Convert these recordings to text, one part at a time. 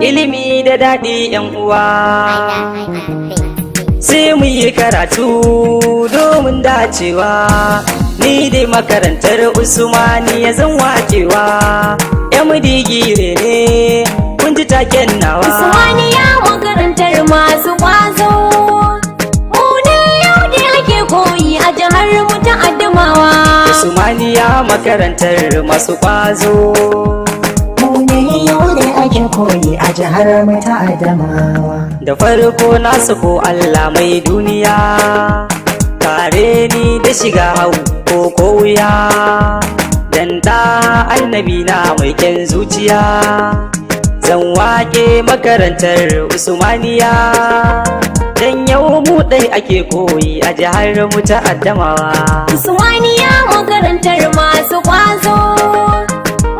ilimi da daɗi yan uwa. Sai mu yi karatu domin dacewa, ni dai makarantar Usmanniyya zan wakewa. Yan digire ne kun ji taken nawa. Usmanniyya makarantar masu ƙwazo, mu ne yau da ake koyi a jihar mu ta Adamawa. Usmanniyya makarantar masu ƙwazo, mu ne yau da ake koyi a jihar mu ta Adamawa. da farko na sako Allah mai duniya, kare ni da shiga hau ko wuya, dan da annabi na mai kyan zuciya. Zan wake makarantar Usmanniyya, dan yau mu dai ake koyi a jihar mu ta Adamawa. Usmanniyya makarantar masu ƙwazo,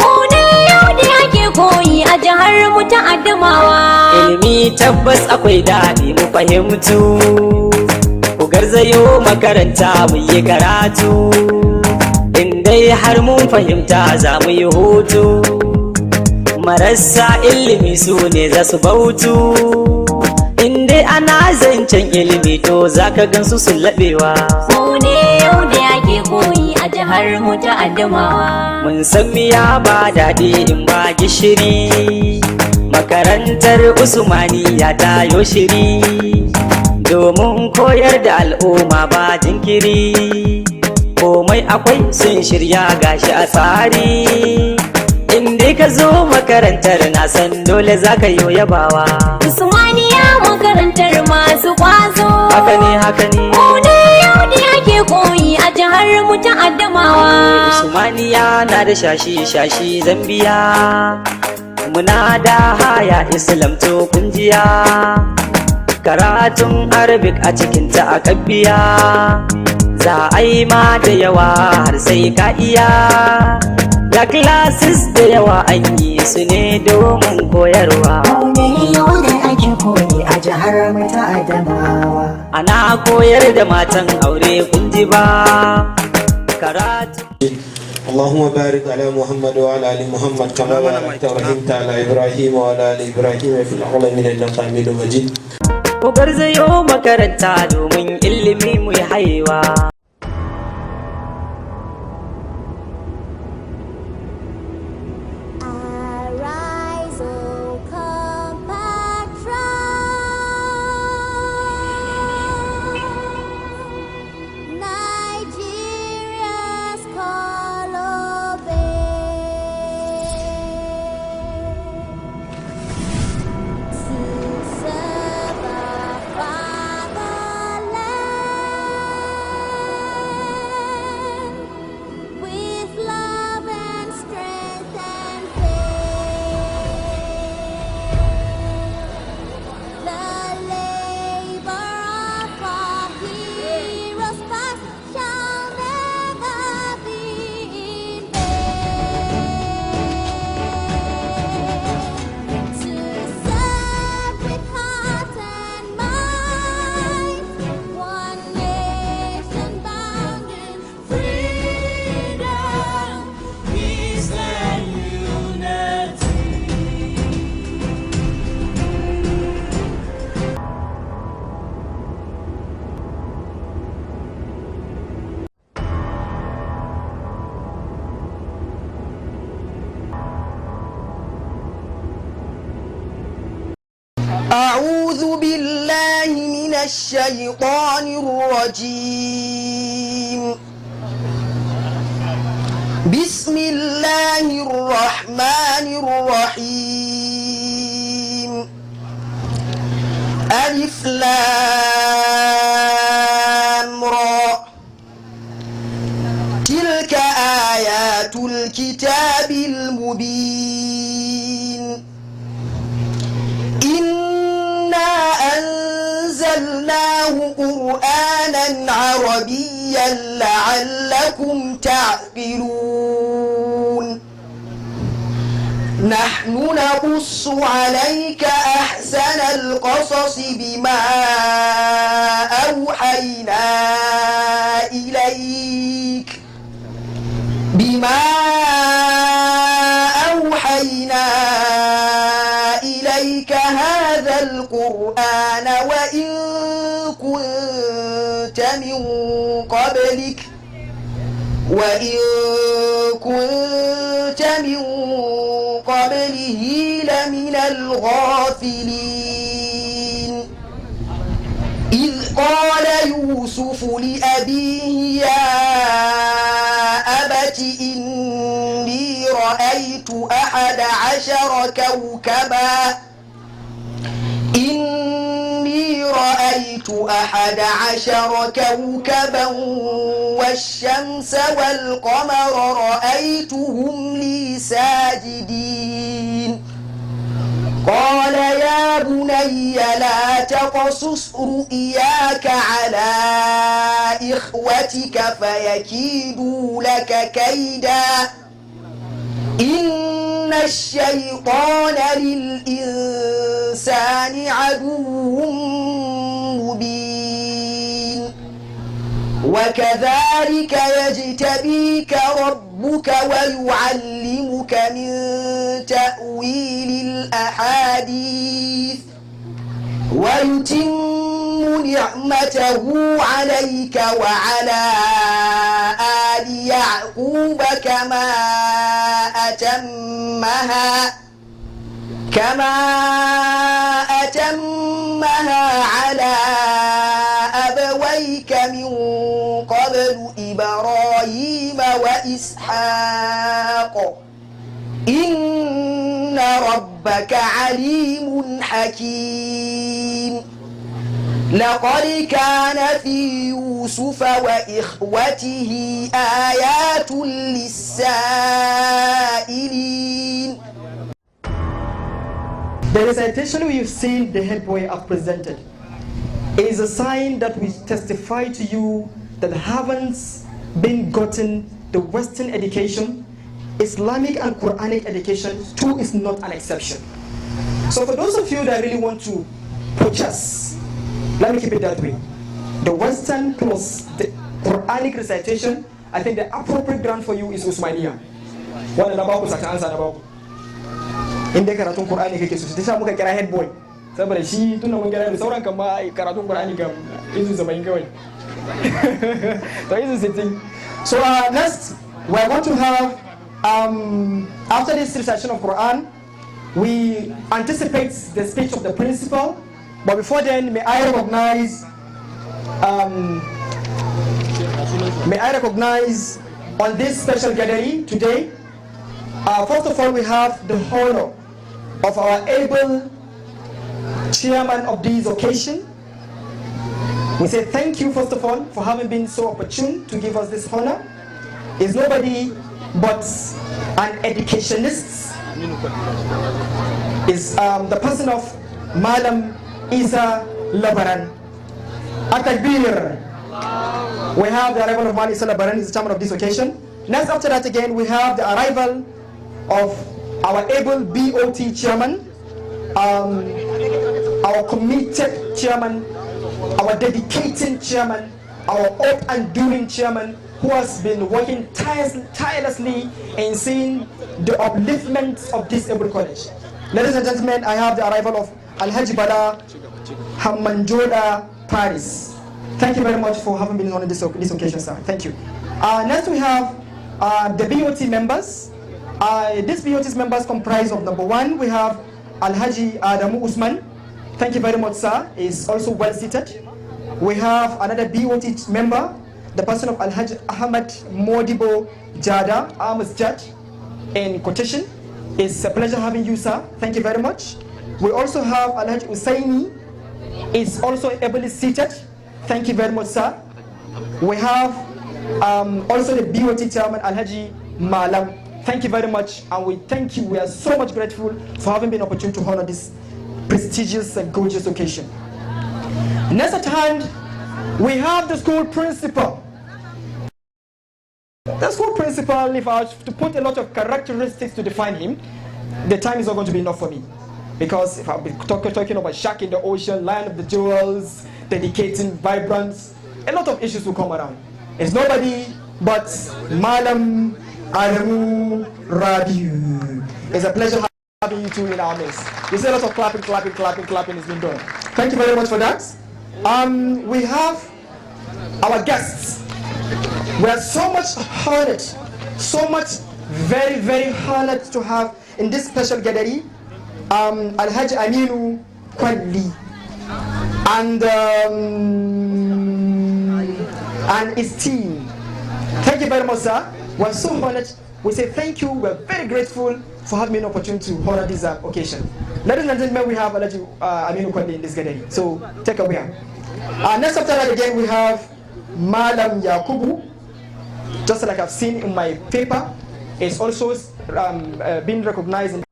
mu ne yau da ake koyi a jihar mu ta Adamawa. Ilimi tabbas akwai daɗi mu fahimtu, ku garzayo makaranta mu yi karatu, in dai har mun fahimta za mu yi hutu. Marasa ilimi su ne za su bautu, in dai ana zancen ilimi to za ka gansu sun laɓewa. Mu ne yau da ake koyi a jihar mu ta Adamawa. Mun san miya ba daɗi in ba gishiri, makarantar Usmanniyya ta yo shiri, domin koyar da al'umma ba jinkiri. Komai akwai sun shirya gashi a tsari, in dai ka zo makarantar na san dole za ka yi yabawa. Usmanniyya makarantar masu ƙwazo, Haka ne haka ne, mu ne yau da ake koyi a jihar mu ta Adamawa. Usmanniyya na da shashi zambiya, muna da haya Islam to kunjiya, karatun Arabic a cikinta a kabbiya. Za a yi ma da yawa har sai ka iya, da classes da yawa an yi su ne domin koyarwa. Mu ne yau da ake koyi a jihar mu ta Adamawa. Ana koyar da matan aure kunji ba, karatu. اللهم بارك على محمد وعلى ال محمد كما باركت ورحمت على ابراهيم وعلى ال ابراهيم في العالمين انك حميد مجيد. Ku garzayo makaranta domin ilimi mu yi haiwa. أعوذ بالله من الشيطان الرجيم. بسم الله الرحمن الرحيم. ألف لام را. تلك آيات الكتاب المبين. إنا أنزلناه قرآنا عربيا لعلكم تعقلون. نحن نقص عليك أحسن القصص بما أوحينا إليك عليك هذا القرآن وإن كنت من قبله لمن الغافلين إذ قال يوسف لأبيه يا أبت إني رأيت أحد عشر كوكبا والشمس والقمر رأيتهم لي ساجدين قال يا بني لا تقصص رؤياك على إخوتك فيكيدوا لك كيدا إن الشيطان للإنسان عدو مبين وكذلك يجتبيك ربك ويعلمك من تأويل الأحاديث ويتم نعمته عليك وعلى آل يعقوب كما أتمها على أبويك من قبل إبراهيم وإسحاق إن ربك عليم حكيم لقد كان في يوسف وإخوته آيات للسائلين. The recitation we've seen the head boy have presented is a sign that we testify to you that haven't been gotten the Western education, Islamic and Quranic education too is not an exception. So for those of you that really want to purchase, let me keep it that way, the Western plus the Quranic recitation, I think the appropriate ground for you is Usmanniyya. Wannan na baku saka ansa na baku. Inda karatun Qur'ani kake so sai muka kira head boy saboda shi tunda mun kira da sauran kan ma karatun Qur'ani kam izu 70 kawai. So izu 60. So next we are going to have after this recitation of Quran we anticipate the speech of the principal, but before then may I recognize on this special gathering today, first of all we have the honor of our able chairman of this occasion. We say thank you first of all for having been so opportune to give us this honor. Is nobody but an educationist, is the person of Malam Isa Labaran. Atakbir. We have the arrival of Malam Isa Labaran, is the chairman of this occasion. Next after that again we have the arrival of our able BOT chairman, our committed chairman, our dedicated chairman, our up and doing chairman, who has been working tirelessly in seeing the upliftment of this able college. Ladies and gentlemen, I have the arrival of Alhaji Bala Hamanjoda Paris. Thank you very much for having been on this occasion, sir. Thank you. Next we have the BOT members. These BOT members comprise of number one, we have Alhaji Adamu Usman. Thank you very much, sir. Is also well seated. We have another BOT member, the person of Alhaji Ahmad Modibo Jada, Amos Jad, in quotation. It's a pleasure having you, sir. Thank you very much. We also have Alhaji Usaini, is also ably seated. Thank you very much, sir. We have also the BOT chairman, Alhaji Malam. Thank you very much, and we thank you. We are so much grateful for having been opportune to honor this prestigious and gorgeous occasion. Next at hand, we have the school principal. The school principal, if I was to put a lot of characteristics to define him, the time is not going to be enough for me. Because if I'll be talking about shark in the ocean, lion of the jewels, dedicating, vibrance, a lot of issues will come around. It's nobody but Malam Adamu Rabiu. It's a pleasure. having you two in our midst. You see a lot of clapping has been done. Thank you very much for that. We have our guests. We are so much honored, so much very honored to have in this special gathering Alhaji Aminu Kwali and his team. Thank you very much, sir. We're so honored. We say thank you. We're very grateful for having an opportunity to honor this occasion. Ladies and gentlemen, we have Alhaji Aminu Kwali in this gathering. So take away. Next after that again, we have Madam Yakubu. Just like I've seen in my paper, it's also been recognized.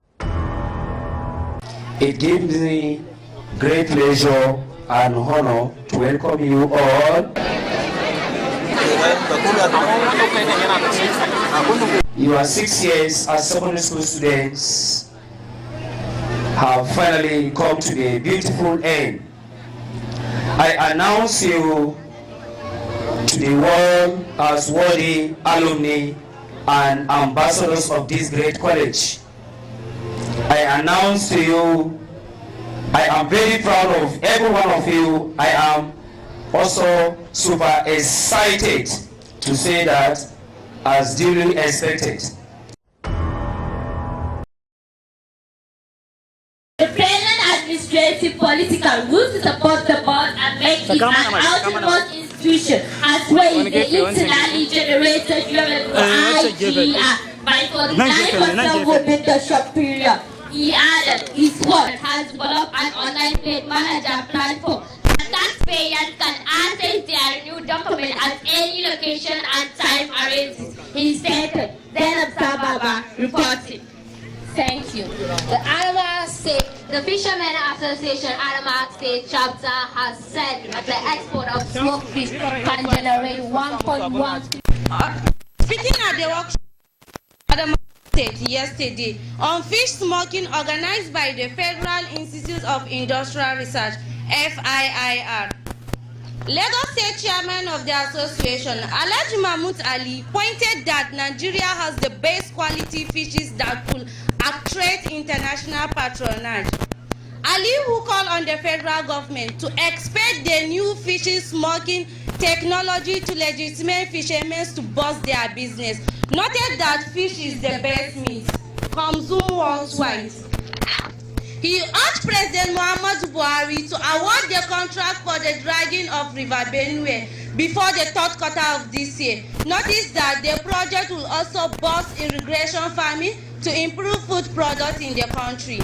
It gives me great pleasure and honor to welcome you all. Your 6 years as secondary school students have finally come to the beautiful end. I announce you to the world as worthy alumni and ambassadors of this great college. I announce to you, I am very proud of every one of you. I am also super excited to say that as duly expected. The present administrative political rules to support the board and make it an autonomous institution as well as the internally generated revenue IGR by 49% within the short period. He added his work has developed an online paid manager platform. Taxpayers can access their new document at any location and time arranges. He stated, Zainab Sababa reported. Thank you. The Adamawa State, the Fishermen Association Adamawa State chapter has said that the export of smoked fish can generate 1.1. Speaking at the workshop Adamawa State yesterday on fish smoking organized by the Federal Institute of Industrial Research, FIIR. Lagos State Chairman of the association, Alhaji Mahmoud Ali, pointed that Nigeria has the best quality fishes that could attract international patronage. Ali, who called on the federal government to expect the new fishes smoking technology to legitimate fishermen to boost their business, noted that fish is the best meat consumed worldwide. He urged President Muhammadu Buhari to award the contract for the dragging of River Benue before the third quarter of this year. Notice that the project will also boost irrigation farming to improve food products in the country.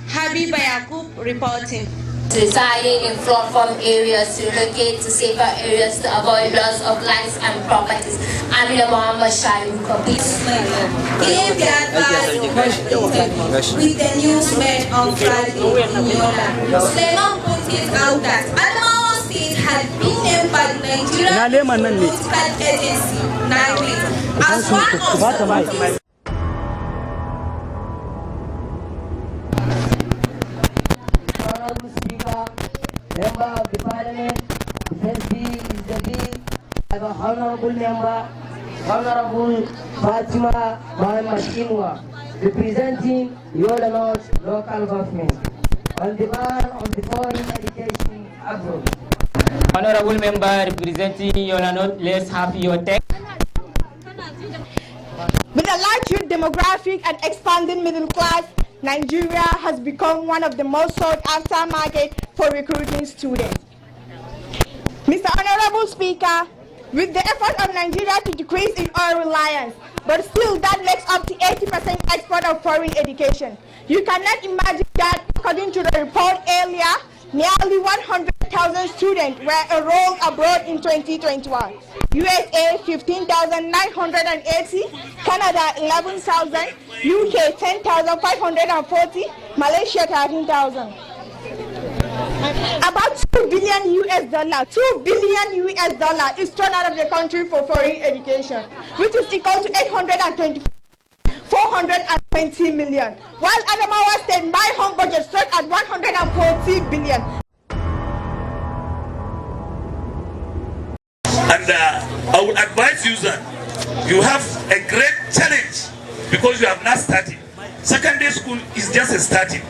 Habiba Yakub reporting. Residing in front areas to relocate to safer areas to avoid loss of lives and properties. Amina Muhammad Shaibu completes. Gave the advice with the newsman on Friday in Yola. Suleiman pointed out that Adamawa State had been named by the Nigerian Political Agency, NIGRIT, as one of Member of the Parliament, the first bill is the bill of an honorable member, Honorable Fatima Mohammed Inwa, representing Yola North local government, on the ban of the foreign education abroad. Honorable member representing Yola North, let's have your text. With a large youth demographic and expanding middle class, Nigeria has become one of the most sought-after markets for recruiting students. Mr. Honorable Speaker, with the effort of Nigeria to decrease in oil reliance, but still that makes up to 80% export of foreign education. You cannot imagine that, according to the report earlier, nearly 100,000 students were enrolled abroad in 2021. USA 15,980, Canada 11,000, UK 10,540, Malaysia 13,000. About $2 billion is thrown out of the country for foreign education, which is equal to 420 million, while Adamawa State, my home budget, stood at 140 billion. And I would advise you that you have a great challenge because you have not started. Secondary school is just a starting.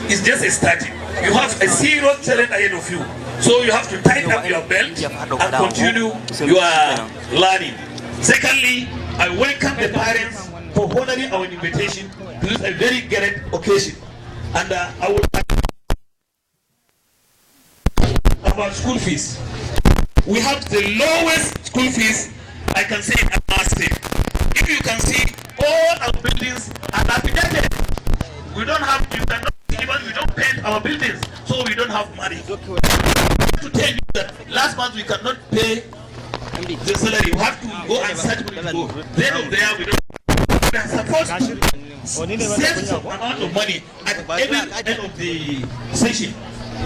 It's just a starting. You have a serious challenge ahead of you. So you have to tighten up your belt and continue your learning. Secondly, I welcome the parents for honoring our invitation to this a very great occasion. And I would about school fees. We have the lowest school fees I can say in our state. If you can see, all our buildings are dilapidated. We don't have, you cannot even, we don't paint our buildings, so we don't have money. To tell you that last month we cannot pay the salary. We have to go and search where to go. Then of there we don't. We are supposed to save some amount of money at every end of the session.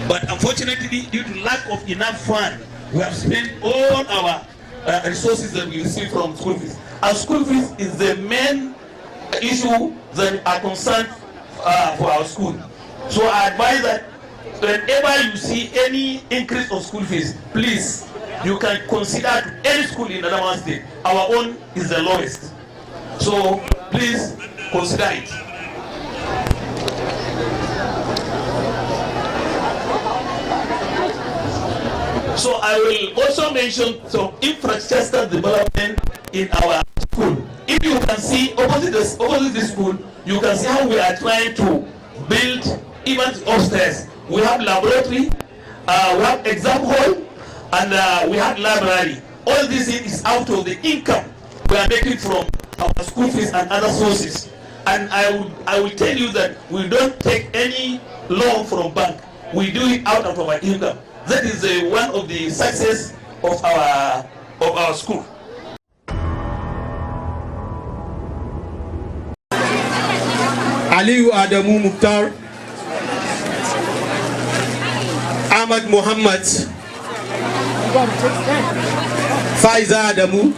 But unfortunately, due to lack of enough fund, we have spent all our resources that we receive from school fees. Our school fees is the main issue that are concerned for our school. So I advise that whenever you see any increase of school fees, please, you can consider any school in Adamawa State. Our own is the lowest. So please consider it. So I will also mention some infrastructure development in our school. If you can see opposite this school, you can see how we are trying to build even upstairs. We have laboratory, we have exam hall, and we have library. All this is out of the income we are making from our school fees and other sources. And I will tell you that we don't take any loan from bank. We do it out of our income. That is one of the success of our school. Aliyu Adamu Mukhtar, Ahmad Muhammad, Faiza Adamu,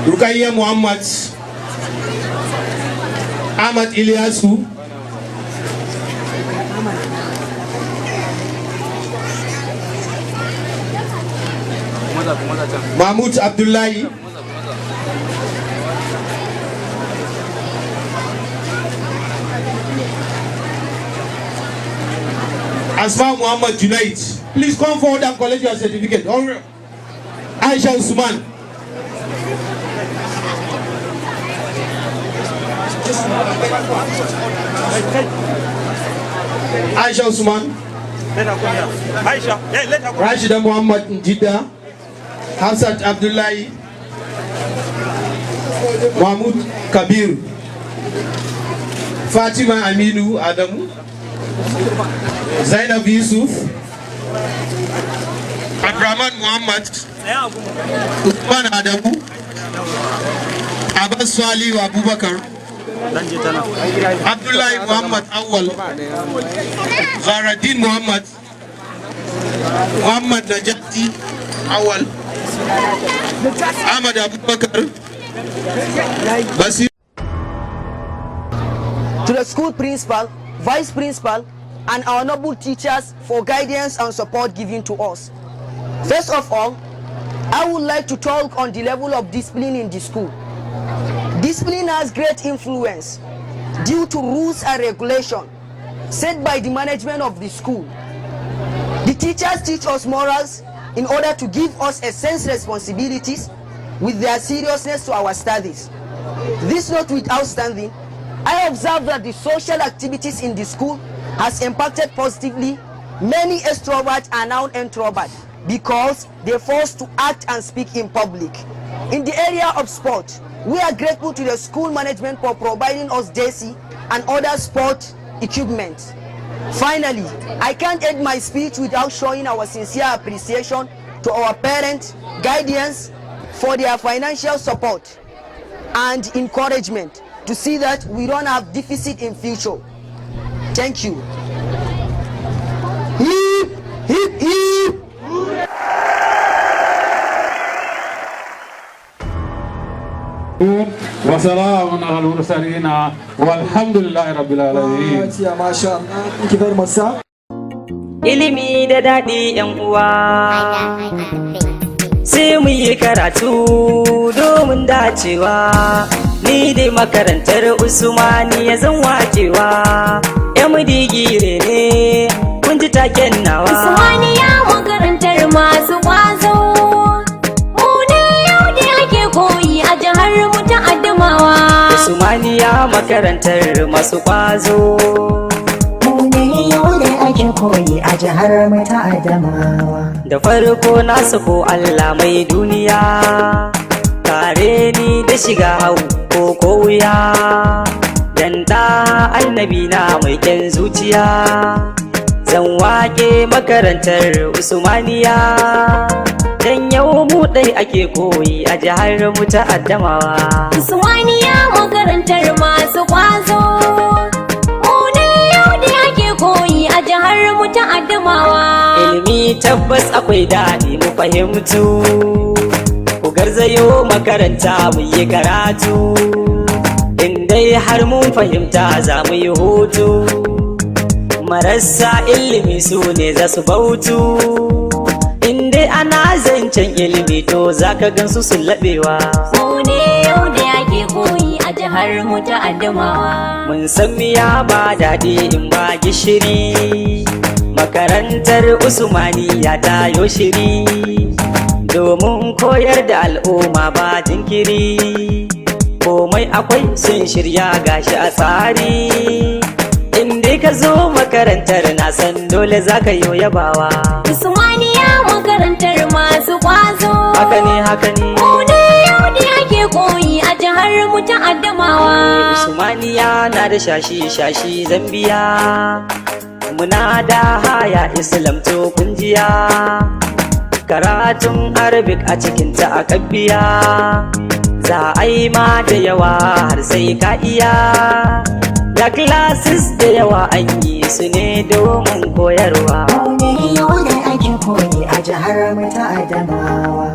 Rukaiya Muhammad, Ahmad Ilyasu, Mahmoud Abdullahi, Asma Muhammad Junaid. Please come forward and collect your certificate. Aisha Usman. Aisha Usman. Rashida Muhammad Njida. Hafsat Abdullahi. Mahmoud Kabir. Fatima Aminu Adamu. Zainab Yusuf, Abdurrahman Muhammad, Usman Adamu, Abbas Swali Abubakar, Abdullahi Muhammad Awal, Zahraddin Muhammad, Muhammad Najati Awal, Ahmad Abubakar, Basir. To the school principal, vice principal, and our noble teachers for guidance and support given to us. First of all, I would like to talk on the level of discipline in the school. Discipline has great influence due to rules and regulations set by the management of the school. The teachers teach us morals in order to give us a sense of responsibilities with their seriousness to our studies. This notwithstanding, I observe that the social activities in the school has impacted positively. Many extroverts are now introverts because they're forced to act and speak in public. In the area of sport, we are grateful to the school management for providing us jersey and other sport equipment. Finally, I can't end my speech without showing our sincere appreciation to our parents, guardians for their financial support and encouragement to see that we don't have deficit in future. Thank you. Hip, hip, hip. وسلام على المرسلين والحمد لله رب العالمين. Thank you very much, sir. Ilimi da daɗi 'yan uwa. sai mu yi karatu domin dacewa. Ni dai makarantar Usmanniyya zan wakewa. MD gire ne kun ji taken nawa. Usmanniyya makarantar masu kwazo, mu ne yau da ake koyi a jihar mu ta Adamawa. Usmanniyya makarantar masu kwazo, mu ne yau da ake koyi a jihar mu ta Adamawa. da farko na sako Allah mai duniya, kare ni da shiga hau ko wuya, dan da annabi na mai kyan zuciya. Zan wake makarantar Usmanniyya, dan yau mu dai ake koyi a jihar mu ta Adamawa. Usmanniyya makarantar masu kwazo, mu ne yau da ake koyi a jihar mu ta Adamawa. Ilimi tabbas akwai daɗi mu fahimtu, ku garzayo makaranta mu yi karatu, in dai har mun fahimta za mu yi hutu. Marasa ilimi su ne za su bautu, in dai ana zancen ilimi to za ka gansu sun laɓewa. Mu ne yau da ake koyi a jihar mu ta Adamawa. Mun san miya ba daɗi in ba gishiri, makarantar Usmanniyya ta yo shiri, domin koyar da al'umma ba jinkiri. Komai akwai sun shirya gashi a tsari, in dai ka zo makarantar na san dole za ka yi yabawa. Usmanniyya makarantar masu kwazo, haka ne haka ne. mu ne yau da ake koyi a jihar mu ta Adamawa. Usmanniyya na da shashi zambiya, muna da haya Islam to kunjiya, karatun Arabic a cikinta a kabbiya. Za a yi ma da yawa har sai ka iya, da classes da yawa an yi su ne domin koyarwa. Mu ne yau da ake koyi a jihar mu ta Adamawa.